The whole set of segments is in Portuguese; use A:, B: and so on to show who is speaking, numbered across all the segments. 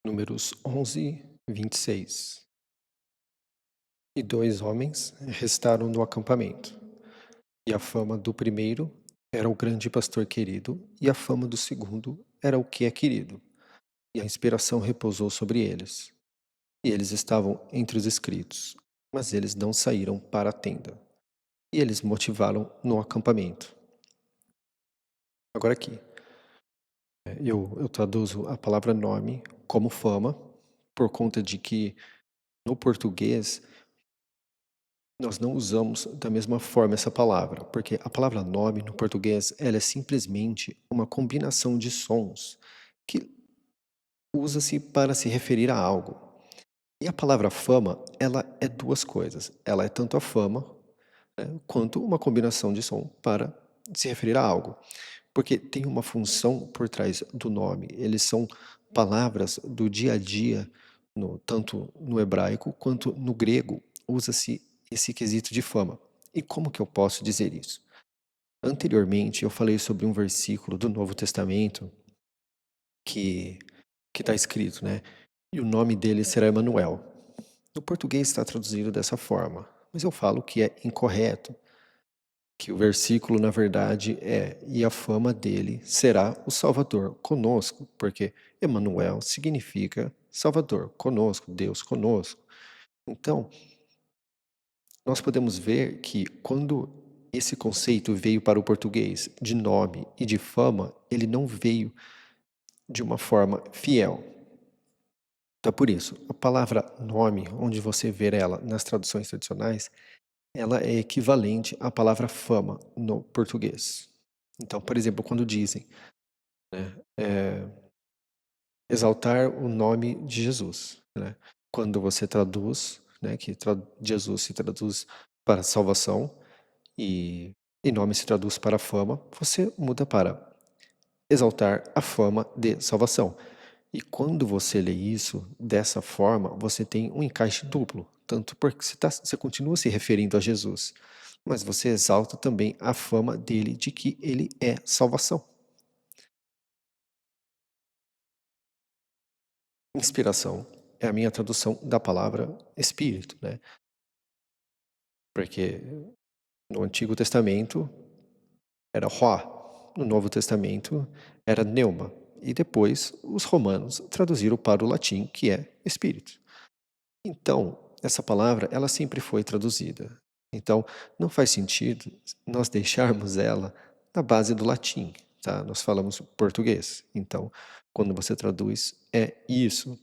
A: Números 11, 26. E 2 homens restaram no acampamento, e a fama do primeiro era o grande pastor querido, e a fama do segundo era o que é querido, e a inspiração repousou sobre eles. E eles estavam entre os escritos, mas eles não saíram para a tenda. E eles motivaram no acampamento. Agora aqui, eu traduzo a palavra nome como fama, por conta de que no português nós não usamos da mesma forma essa palavra, porque a palavra nome no português, ela é simplesmente uma combinação de sons que usa-se para se referir a algo. E a palavra fama, ela é duas coisas. Ela é tanto a fama, né, quanto uma combinação de som para se referir a algo. Porque tem uma função por trás do nome. Eles são palavras do dia a dia, tanto no hebraico quanto no grego, usa-se esse quesito de fama. E como que eu posso dizer isso? Anteriormente, eu falei sobre um versículo do Novo Testamento que está escrito, né? E o nome dele será Emanuel. No português está traduzido dessa forma, mas eu falo que é incorreto, que o versículo, na verdade, é: e a fama dele será o Salvador conosco, porque Emanuel significa Salvador conosco, Deus conosco. Então, nós podemos ver que quando esse conceito veio para o português de nome e de fama, ele não veio de uma forma fiel. Então, por isso, a palavra nome, onde você vê ela nas traduções tradicionais, ela é equivalente à palavra fama no português. Então, por exemplo, quando dizem, né, exaltar o nome de Jesus, né? Quando você traduz, né, que Jesus se traduz para salvação e nome se traduz para fama, você muda para exaltar a fama de salvação. E quando você lê isso dessa forma, você tem um encaixe duplo, tanto porque você continua se referindo a Jesus, mas você exalta também a fama dele de que ele é salvação. Inspiração é a minha tradução da palavra espírito, né? Porque no Antigo Testamento era Ruá, no Novo Testamento era Pneuma, e depois os romanos traduziram para o latim, que é espírito. Então, essa palavra, ela sempre foi traduzida. Então, não faz sentido nós deixarmos ela na base do latim, tá? Nós falamos português. Então, quando você traduz, é isso.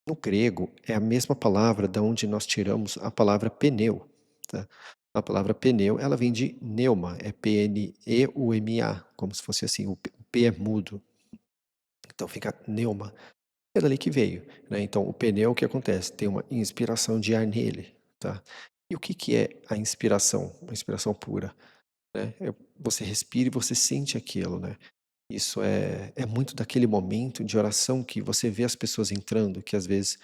A: No grego, é a mesma palavra da onde nós tiramos a palavra pneu, tá? A palavra pneu, ela vem de pneuma, é P-N-E-U-M-A, como se fosse assim, o P é mudo. Então fica pneuma. É dali que veio, né? Então, o pneu, o que acontece? Tem uma inspiração de ar nele, tá? E o que que é a inspiração? A inspiração pura, né? Você respira e você sente aquilo, né? Isso é muito daquele momento de oração que você vê as pessoas entrando, que às vezes,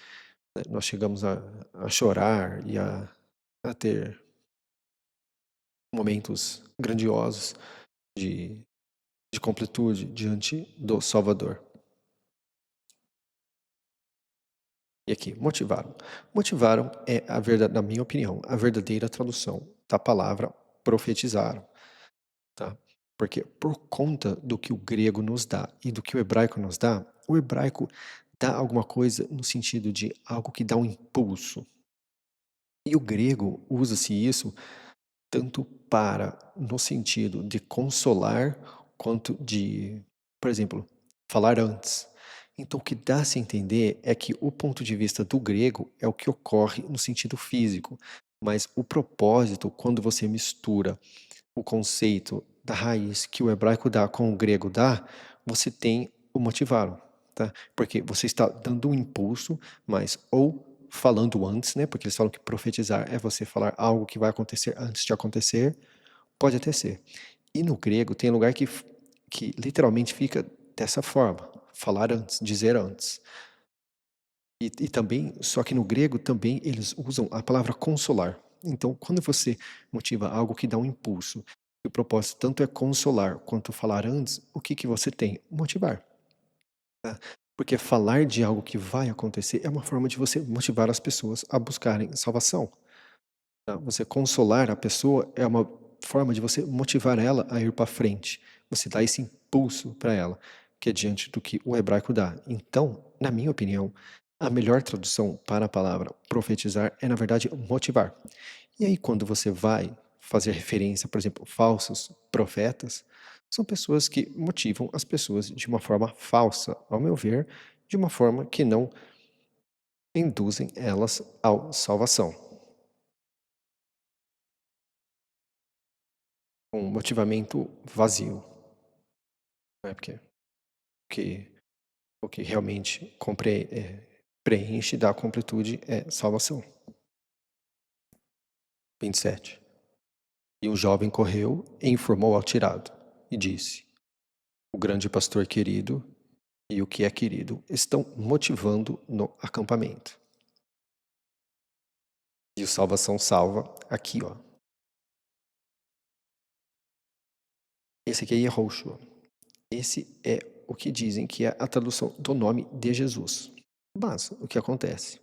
A: né, nós chegamos a chorar e a ter momentos grandiosos de, de completude diante do Salvador. E aqui, motivaram. Motivaram é, na minha opinião, a verdadeira tradução da palavra profetizaram, tá? Porque por conta do que o grego nos dá e do que o hebraico nos dá, o hebraico dá alguma coisa no sentido de algo que dá um impulso. E o grego usa-se isso tanto para, no sentido de consolar, quanto de, por exemplo, falar antes. Então, o que dá-se a entender é que o ponto de vista do grego é o que ocorre no sentido físico, mas o propósito, quando você mistura o conceito da raiz que o hebraico dá com o grego dá, você tem o motivaram, tá? Porque você está dando um impulso, mas ou falando antes, né? Porque eles falam que profetizar é você falar algo que vai acontecer antes de acontecer, pode até ser. E no grego tem lugar que literalmente fica dessa forma, falar antes, dizer antes. E também, só que no grego também eles usam a palavra consolar. Então, quando você motiva algo que dá um impulso, e o propósito tanto é consolar quanto falar antes, o que que você tem? Motivar. Tá? Porque falar de algo que vai acontecer é uma forma de você motivar as pessoas a buscarem salvação, tá? Você consolar a pessoa é uma forma de você motivar ela a ir para frente. Você dá esse impulso para ela, que é diante do que o hebraico dá. Então, na minha opinião, a melhor tradução para a palavra profetizar é, na verdade, motivar. E aí, quando você vai fazer referência, por exemplo, falsos profetas, são pessoas que motivam as pessoas de uma forma falsa, ao meu ver, de uma forma que não induzem elas à salvação. Um motivamento vazio, né? Porque que, o que realmente preenche da completude é salvação. 27. E um jovem correu e informou ao tirado, e disse: o grande pastor querido e o que é querido estão motivando no acampamento. E o salvação salva aqui, ó. Esse aqui é Yehoshua. Esse é o que dizem que é a tradução do nome de Jesus. Mas o que acontece?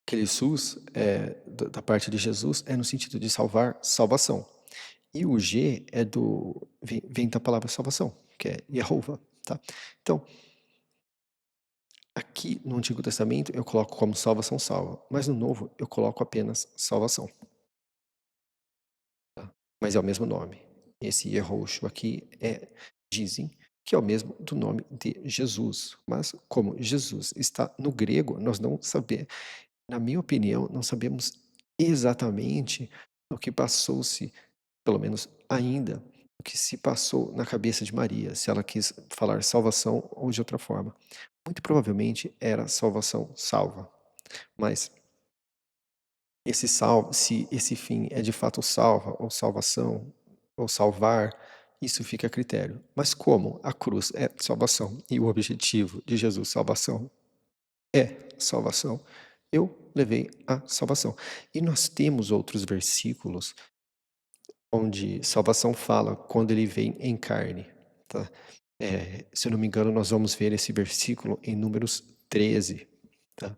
A: Aquele SUS da parte de Jesus é no sentido de salvar, salvação. E o G é vem da palavra salvação, que é Yehovah, tá? Então, aqui no Antigo Testamento eu coloco como salvação salva, mas no Novo eu coloco apenas salvação. Tá? Mas é o mesmo nome. Esse Yehoshua aqui dizem que é o mesmo do nome de Jesus. Mas como Jesus está no grego, nós não sabemos, na minha opinião, não sabemos exatamente o que passou-se, pelo menos ainda, o que se passou na cabeça de Maria, se ela quis falar salvação ou de outra forma. Muito provavelmente era salvação salva, mas se esse fim é de fato salva, ou salvação, ou salvar, isso fica a critério. Mas como a cruz é salvação e o objetivo de Jesus salvação é salvação, eu levei a salvação. E nós temos outros versículos onde salvação fala quando ele vem em carne, tá? Se eu não me engano, nós vamos ver esse versículo em Números 13, tá?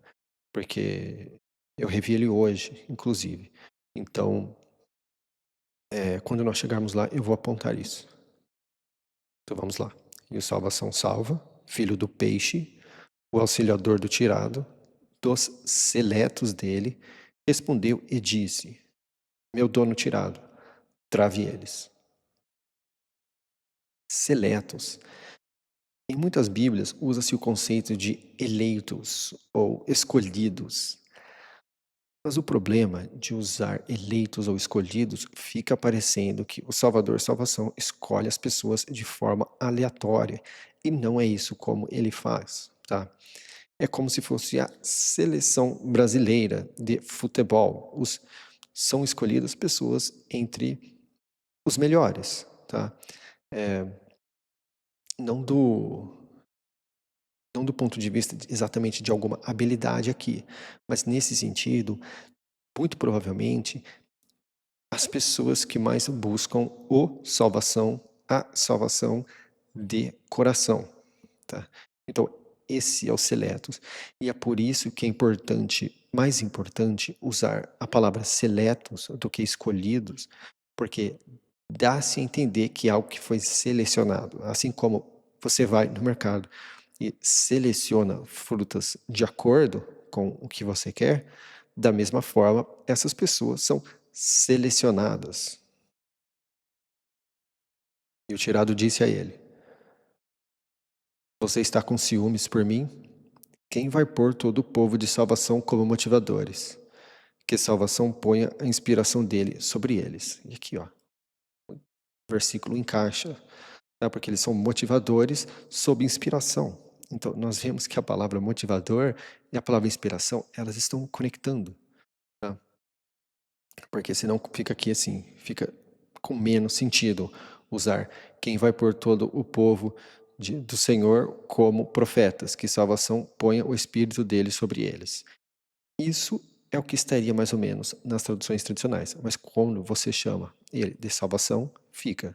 A: Porque eu revi ele hoje, inclusive. Então, quando nós chegarmos lá, eu vou apontar isso. Então vamos lá. E o salvação salva, filho do peixe, o auxiliador do tirado, dos seletos dele, respondeu e disse: meu dono tirado, trave eles. Seletos. Em muitas Bíblias usa-se o conceito de eleitos ou escolhidos. Mas o problema de usar eleitos ou escolhidos fica parecendo que o Salvador Salvação escolhe as pessoas de forma aleatória. E não é isso como ele faz, tá? É como se fosse a seleção brasileira de futebol. São escolhidas pessoas entre os melhores, tá? Não não do ponto de vista exatamente de alguma habilidade aqui, mas nesse sentido, muito provavelmente, as pessoas que mais buscam a salvação de coração, tá? Então, esse é o seletos. E é por isso que é importante, mais importante, usar a palavra seletos do que escolhidos, porque dá-se a entender que é algo que foi selecionado. Assim como você vai no mercado e seleciona frutas de acordo com o que você quer, da mesma forma, essas pessoas são selecionadas. E o tirado disse a ele: você está com ciúmes por mim? Quem vai pôr todo o povo de salvação como motivadores? Que salvação ponha a inspiração dele sobre eles. E aqui, ó, o versículo encaixa, tá? Porque eles são motivadores sob inspiração. Então, nós vemos que a palavra motivador e a palavra inspiração, elas estão conectando, tá? Porque senão fica aqui assim, fica com menos sentido usar quem vai pôr todo o povo do Senhor como profetas, que salvação ponha o Espírito dele sobre eles. Isso é o que estaria mais ou menos nas traduções tradicionais, mas quando você chama ele de salvação, fica.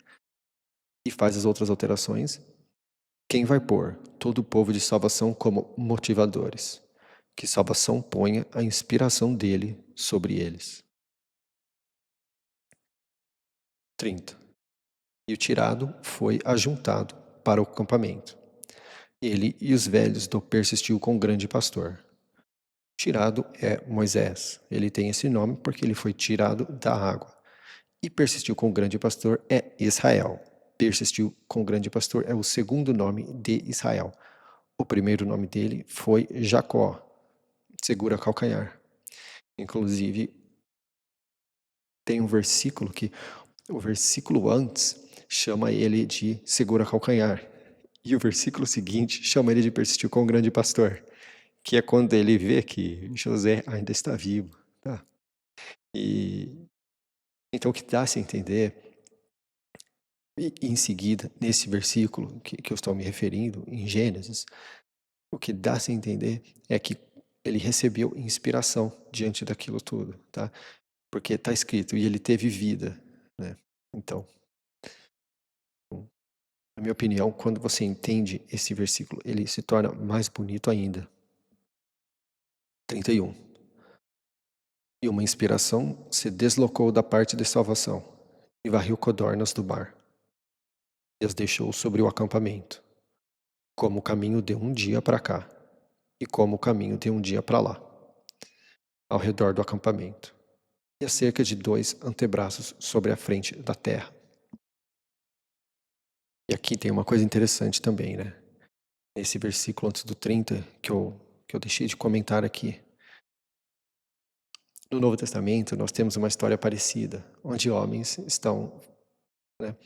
A: E faz as outras alterações, Quem vai pôr todo o povo de salvação como motivadores? Que salvação ponha a inspiração dele sobre eles. 30. E o tirado foi ajuntado para o acampamento. Ele e os velhos do persistiu com o grande pastor. Tirado é Moisés. Ele tem esse nome porque ele foi tirado da água. E persistiu com o grande pastor é Israel. Persistiu com o grande pastor é o segundo nome de Israel. O primeiro nome dele foi Jacó. Segura calcanhar. Inclusive, tem um versículo que, o versículo antes, chama ele de segura calcanhar. E o versículo seguinte chama ele de persistir com o grande pastor, que é quando ele vê que José ainda está vivo. Tá? E então o que dá-se a entender, e em seguida, nesse versículo que eu estou me referindo, em Gênesis, o que dá-se a entender é que ele recebeu inspiração diante daquilo tudo, tá? Porque está escrito, e ele teve vida, né? Então, na minha opinião, quando você entende esse versículo, ele se torna mais bonito ainda. 31. E uma inspiração se deslocou da parte de salvação e varreu codornas do mar e as deixou sobre o acampamento, como o caminho de um dia para cá e como o caminho de um dia para lá, ao redor do acampamento, e a cerca de 2 antebraços sobre a frente da terra. E aqui tem uma coisa interessante também, né? Esse versículo antes do 30, que eu deixei de comentar aqui. No Novo Testamento, nós temos uma história parecida, onde homens estão, né,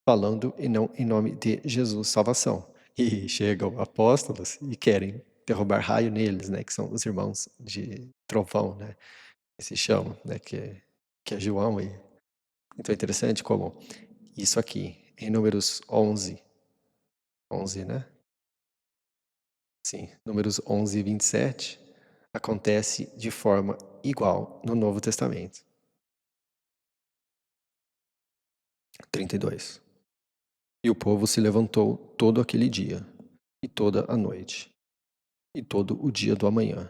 A: falando em nome de Jesus, salvação. E chegam apóstolos e querem derrubar raio neles, né, que são os irmãos de trovão, né, que se chamam, né, que é João. Então é interessante como isso aqui, em Números 11, né? Sim, Números 11 e 27, acontece de forma igual no Novo Testamento. 32. E o povo se levantou todo aquele dia, e toda a noite, e todo o dia do amanhã,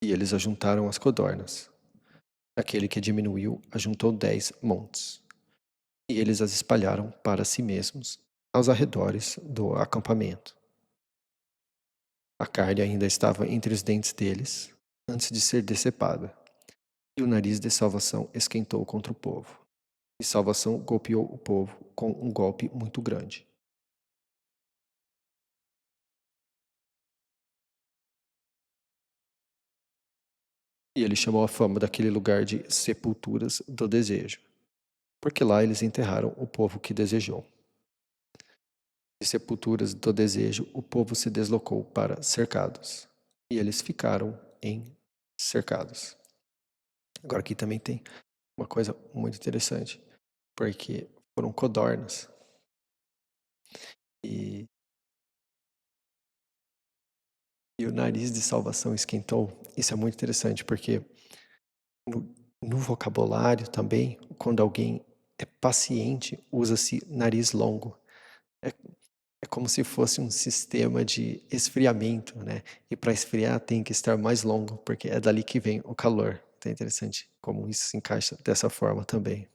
A: e eles ajuntaram as codornas. Aquele que diminuiu ajuntou 10 montes, e eles as espalharam para si mesmos, aos arredores do acampamento. A carne ainda estava entre os dentes deles, antes de ser decepada, e o nariz de salvação esquentou contra o povo. E salvação golpeou o povo com um golpe muito grande. E ele chamou a fama daquele lugar de sepulturas do desejo, porque lá eles enterraram o povo que desejou. De sepulturas do desejo, o povo se deslocou para cercados, e eles ficaram em cercados. Agora aqui também tem uma coisa muito interessante, porque foram codornas. E o nariz de salvação esquentou. Isso é muito interessante, porque no vocabulário também, quando alguém é paciente, usa-se nariz longo. É, é como se fosse um sistema de esfriamento, né? E para esfriar tem que estar mais longo, porque é dali que vem o calor. Então é interessante como isso se encaixa dessa forma também.